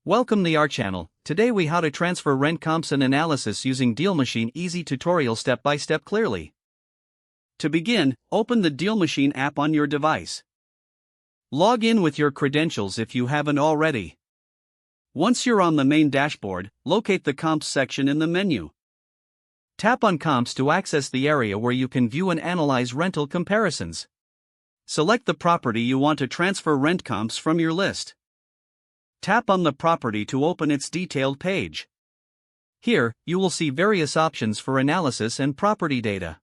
Welcome to our channel. Today we how to transfer rent comps and analysis using DealMachine. Easy tutorial step by step clearly. To begin, open the DealMachine app on your device. Log in with your credentials if you haven't already. Once you're on the main dashboard, locate the comps section in the menu. Tap on comps to access the area where you can view and analyze rental comparisons. Select the property you want to transfer rent comps from your list. Tap on the property to open its detailed page. Here, you will see various options for analysis and property data.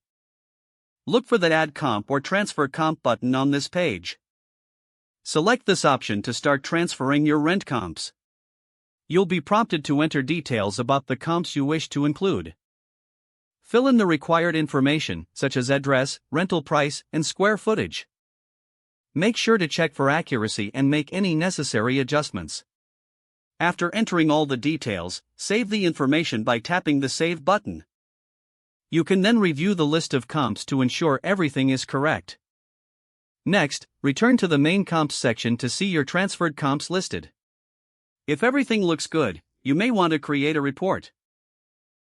Look for the Add Comp or Transfer Comp button on this page. Select this option to start transferring your rent comps. You'll be prompted to enter details about the comps you wish to include. Fill in the required information, such as address, rental price, and square footage. Make sure to check for accuracy and make any necessary adjustments. After entering all the details, save the information by tapping the Save button. You can then review the list of comps to ensure everything is correct. Next, return to the main comps section to see your transferred comps listed. If everything looks good, you may want to create a report.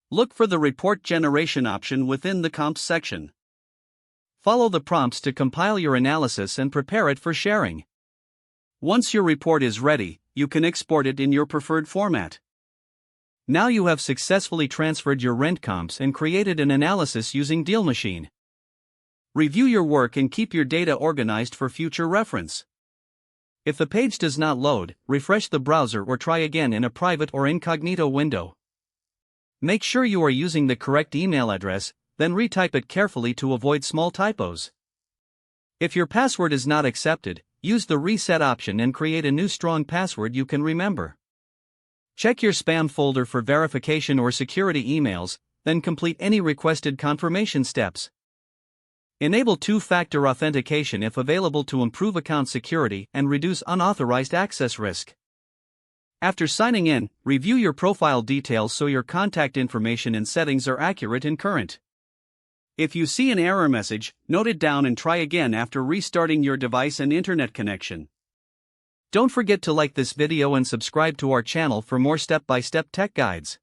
Look for the Report Generation option within the comps section. Follow the prompts to compile your analysis and prepare it for sharing. Once your report is ready, you can export it in your preferred format. Now you have successfully transferred your rent comps and created an analysis using DealMachine. Review your work and keep your data organized for future reference. If the page does not load, refresh the browser or try again in a private or incognito window. Make sure you are using the correct email address, then retype it carefully to avoid small typos. If your password is not accepted, use the reset option and create a new strong password you can remember. Check your spam folder for verification or security emails, then complete any requested confirmation steps. Enable two-factor authentication if available to improve account security and reduce unauthorized access risk. After signing in, review your profile details so your contact information and settings are accurate and current. If you see an error message, note it down and try again after restarting your device and internet connection. Don't forget to like this video and subscribe to our channel for more step-by-step tech guides.